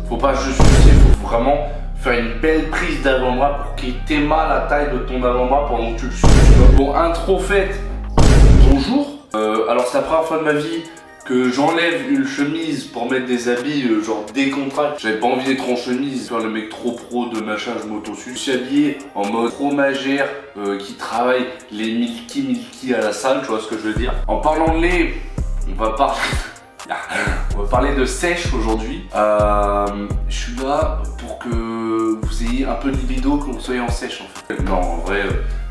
Faut pas juste sucer, faut vraiment faire une belle prise d'avant-bras pour qu'il t'émale la taille de ton avant-bras pendant que tu le suces. Bon, intro faite, bonjour. Alors c'est la première fois de ma vie que j'enlève une chemise pour mettre des habits genre décontractés. J'avais pas envie d'être en chemise, faire le mec trop pro de machin, je m'auto-suce. Je suis habillé en mode fromagère qui travaille les milky à la salle, tu vois ce que je veux dire. En parlant de lait, on va parler de sèche aujourd'hui. Je suis là pour que vous ayez un peu de libido, que vous soyez en sèche en fait. Non, en vrai,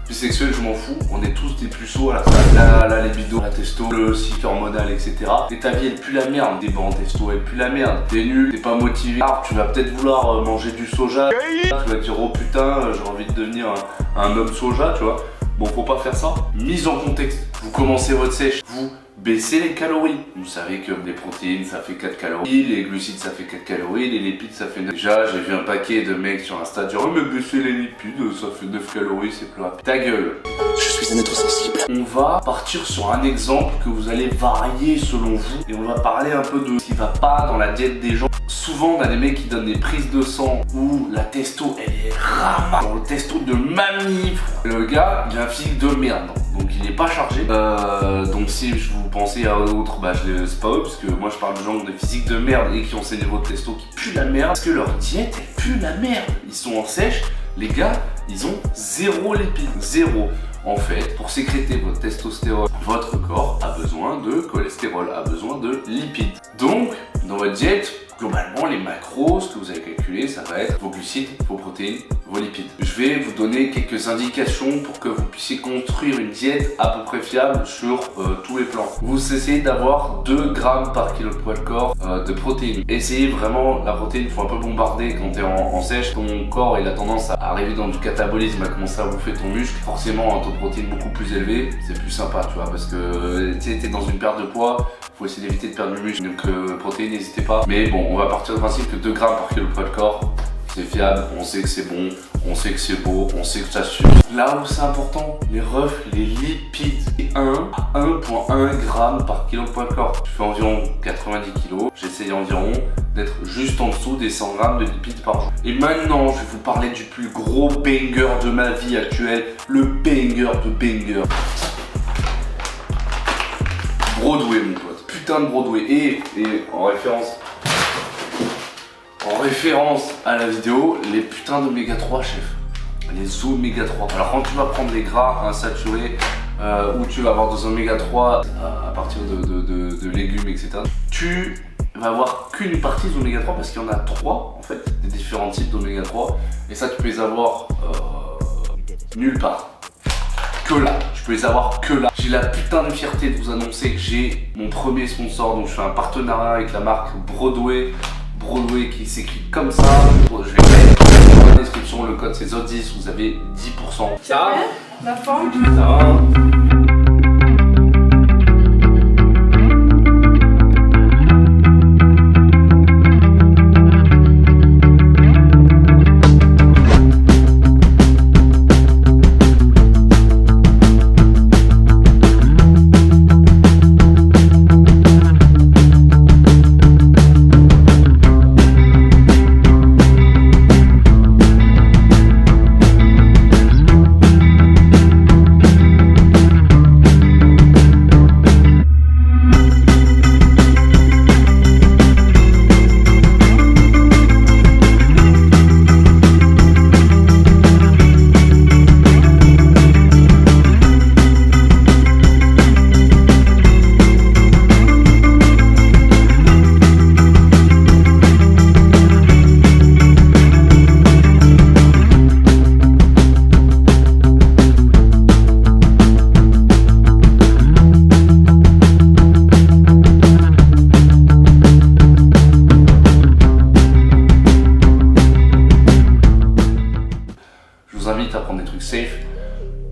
plus sexuel, je m'en fous. On est tous des puceaux à la salle. La libido, la testo, le cycle hormonal, etc. Et ta vie, elle pue la merde. Des bancs testo, elle pue la merde. T'es nul, t'es pas motivé. Alors, tu vas peut-être vouloir manger du soja. Tu vas te dire, oh putain, j'ai envie de devenir un homme soja, tu vois. Bon, faut pas faire ça. Mise en contexte. Vous commencez votre sèche. Vous baissez les calories. Vous savez que les protéines ça fait 4 calories, les glucides ça fait 4 calories, les lipides ça fait 9. Déjà j'ai vu un paquet de mecs sur Insta dire oh mais baisser les lipides ça fait 9 calories, c'est plus rapide. Ta gueule. Je suis un être sensible. On va partir sur un exemple que vous allez varier selon vous et on va parler un peu de ce qui va pas dans la diète des gens. Souvent on a des mecs qui donnent des prises de sang où la testo elle est ramasse, le testo de mammifre. Le gars il a un physique de merde. Donc il est pas chargé. Donc si je vous pensez à d'autres, bah je les pas eux parce que moi je parle de gens de physique de merde et qui ont ces niveaux de testo qui puent la merde parce que leur diète elle pue la merde. Ils sont en sèche, les gars, ils ont zéro lipides, zéro. En fait, pour sécréter votre testostérone, votre corps a besoin de cholestérol, a besoin de lipides. Donc, dans votre diète, globalement, les macros, ce que vous avez calculé, ça va être vos glucides, vos protéines, vos lipides. Je vais vous donner quelques indications pour que vous puissiez construire une diète à peu près fiable sur tous les plans. Vous essayez d'avoir 2 grammes par kilo de poids de corps de protéines. Essayez vraiment, la protéine, il faut un peu bombarder quand tu es en sèche. Ton corps, il a tendance à arriver dans du catabolisme, à commencer à bouffer ton muscle. Forcément, un taux de protéines beaucoup plus élevé, c'est plus sympa, tu vois, parce que tu sais, t'es dans une perte de poids, faut essayer d'éviter de perdre du muscle. Donc protéines, n'hésitez pas. Mais bon, on va partir du principe que 2 grammes par kilo de poids de corps, c'est fiable, on sait que c'est bon, on sait que c'est beau, on sait que ça suffit. Là où c'est important, les refs, les lipides, c'est 1 à 1,1 g par kilo de poids de corps. Je fais environ 90 kg, j'essaye environ d'être juste en dessous des 100 g de lipides par jour. Et maintenant, je vais vous parler du plus gros banger de ma vie actuelle, le banger de banger. Broadway, mon pote. Putain de Broadway. Et en référence à la vidéo, les putains d'oméga 3, chef. Les oméga 3. Alors quand tu vas prendre les gras insaturés, où tu vas avoir des oméga 3 à partir de légumes, etc., tu vas avoir qu'une partie des oméga 3 parce qu'il y en a 3 en fait, des différents types d'oméga 3. Et ça, tu peux les avoir nulle part. Que là, je peux les avoir que là. J'ai la putain de fierté de vous annoncer que j'ai mon premier sponsor, donc je fais un partenariat avec la marque Broadway qui s'écrit comme ça. Je vais mettre dans la description, le code c'est ZOT10, vous avez 10%. Ça va la forme? Ça va hein.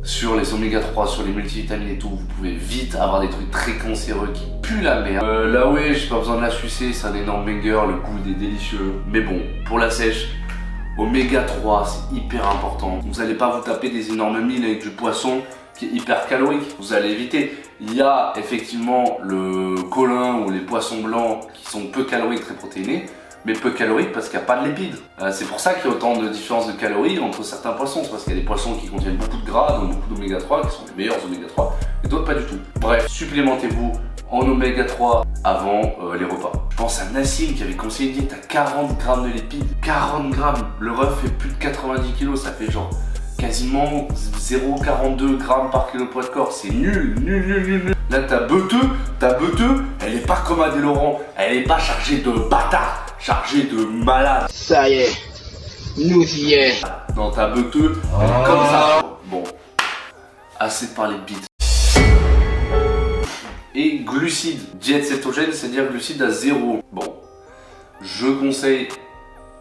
Sur les oméga 3, sur les multivitamines et tout, vous pouvez vite avoir des trucs très cancéreux qui puent la merde. Là ouais, j'ai pas besoin de la sucer, c'est un énorme banger, le goût il est délicieux. Mais bon, pour la sèche, oméga 3 c'est hyper important. Vous allez pas vous taper des énormes milles avec du poisson qui est hyper calorique, vous allez éviter. Il y a effectivement le colin ou les poissons blancs qui sont peu caloriques, très protéinés. mais peu calorique parce qu'il n'y a pas de lipides. C'est pour ça qu'il y a autant de différences de calories entre certains poissons. C'est parce qu'il y a des poissons qui contiennent beaucoup de gras, donc beaucoup d'oméga 3, qui sont les meilleurs oméga 3, et d'autres pas du tout. Bref, supplémentez-vous en oméga 3 avant les repas. Je pense à Nassim qui avait conseillé une diète à 40 grammes de lipides. 40 grammes, le ref fait plus de 90 kg, ça fait genre quasiment 0,42 grammes par kilo poids de corps. C'est nul, nul, nul, nul, nul. Là ta beuteux, elle est pas comme Adèle Laurent, elle est pas chargée de bâtard, chargée de malade. Ça y est, nous y est. Non, ta beuteux, elle est comme ça. Bon, assez de parler de bite. Et glucides, diète cétogène, c'est-à-dire glucides à 0. Bon, je conseille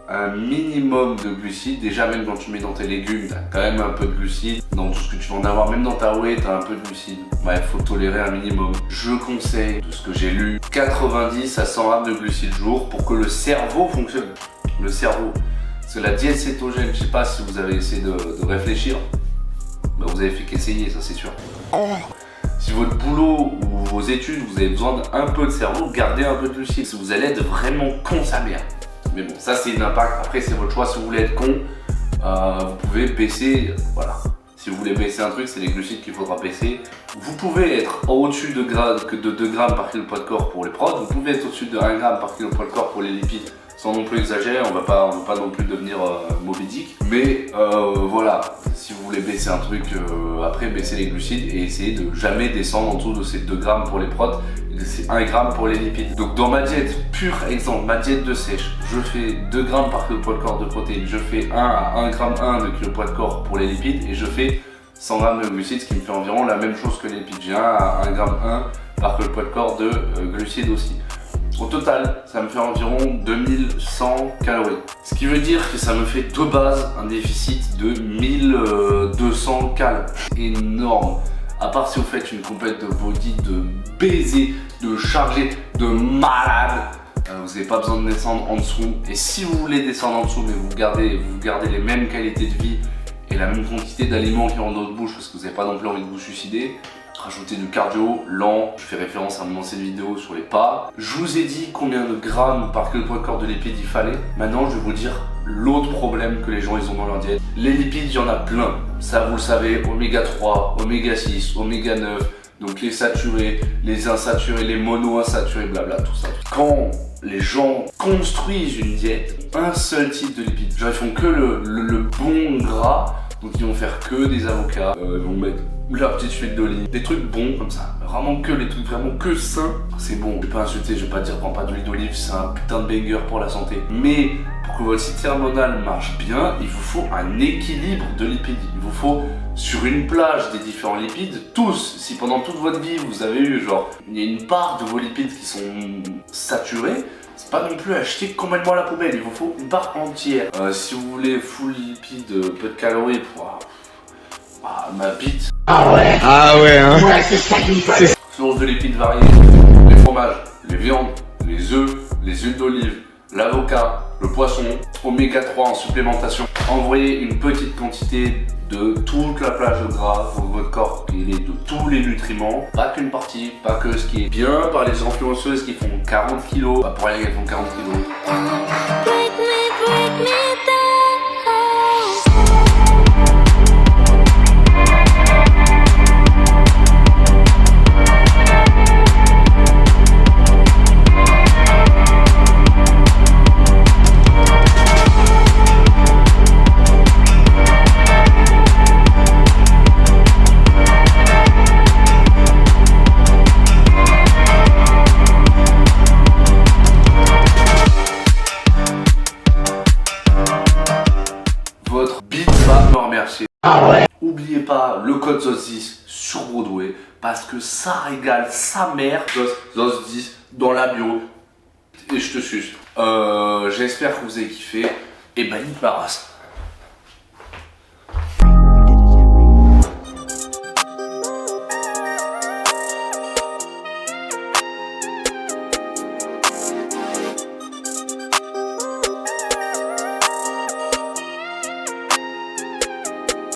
un minimum de glucides. Déjà, même quand tu mets dans tes légumes, t'as quand même un peu de glucides. Dans tout ce que tu vas en avoir, même dans ta whey, t'as un peu de glucides. Ouais, faut tolérer un minimum. Je conseille, de ce que j'ai lu, 90 à 100 grammes de glucides jour pour que le cerveau fonctionne. Le cerveau. Parce que la diète cétogène, je sais pas si vous avez essayé de réfléchir. Bah, vous avez fait qu'essayer, ça c'est sûr. Si votre boulot ou vos études, vous avez besoin d'un peu de cerveau, gardez un peu de glucides. Si vous allez être vraiment con sa mère. Mais bon, ça c'est l'impact. Après, c'est votre choix. Si vous voulez être con, vous pouvez baisser. Voilà. Si vous voulez baisser un truc, c'est les glucides qu'il faudra baisser. Vous pouvez être au-dessus de 2 grammes par kilo poids de corps pour les prods. Vous pouvez être au-dessus de 1 gramme par kilo poids de corps pour les lipides. Sans non plus exagérer, on va pas non plus devenir Moby Dick. Mais voilà, si vous voulez baisser un truc, après baissez les glucides et essayez de jamais descendre en dessous de ces 2 grammes pour les prods. C'est 1 gramme pour les lipides. Donc dans ma diète, pur exemple, ma diète de sèche, je fais 2 grammes par kilo poids de corps de protéines, je fais 1 à 1 gramme 1 de kilo poids de corps pour les lipides et je fais 100 grammes de glucides, ce qui me fait environ la même chose que les lipides. J'ai 1 à 1 gramme 1 par kilo poids de corps de glucides aussi. Au total, ça me fait environ 2100 calories. Ce qui veut dire que ça me fait de base un déficit de 1200 calories. Énorme. À part si vous faites une compète de body de baiser, de charger, de malade, vous n'avez pas besoin de descendre en dessous. Et si vous voulez descendre en dessous, mais vous gardez les mêmes qualités de vie et la même quantité d'aliments qui rentrent dans votre bouche parce que vous n'avez pas non plus envie de vous suicider, rajoutez du cardio lent. Je fais référence à mon ancienne vidéo sur les pas. Je vous ai dit combien de grammes par kilo poids de corps de lipides il fallait. Maintenant, je vais vous dire l'autre problème que les gens ils ont dans leur diète. Les lipides, il y en a plein. Ça, vous le savez, oméga 3, oméga 6, oméga 9. Donc les saturés, les insaturés, les mono-insaturés, blabla, tout ça. Quand les gens construisent une diète, un seul type de lipides, genre ils font que le bon gras. Donc ils vont faire que des avocats, ils vont mettre la petite huile d'olive, des trucs bons comme ça, vraiment que les trucs vraiment que sains. C'est bon, je vais pas insulter, je vais pas dire prends pas d'huile d'olive, c'est un putain de banger pour la santé. Mais pour que votre système hormonal marche bien, il vous faut un équilibre de lipides. Il vous faut sur une plage des différents lipides, tous, si pendant toute votre vie vous avez eu genre, il y a une part de vos lipides qui sont saturés, c'est pas non plus acheter complètement à la poubelle, il vous faut une part entière. Si vous voulez full lipides, peu de calories, ma bite. Ah ouais, hein. Ouais, c'est ça qu'il faut. Source de lipides variées, les fromages, les viandes, les œufs, les huiles d'olive, l'avocat, le poisson, oméga 3 en supplémentation. Envoyez une petite quantité de toute la plage de gras pour votre corps, qu'il ait de tous les nutriments, pas qu'une partie, pas que ce qui est bien par les influenceuses qui font 40 kilos, pas pour rien qu'elles font 40 kilos. Votre bite va me remercier. Ah ouais. Oubliez pas le code ZOS10 sur Broadway parce que ça régale sa mère. ZOS10 dans la bio. Et je te suce. J'espère que vous avez kiffé. Et bah nique ma race.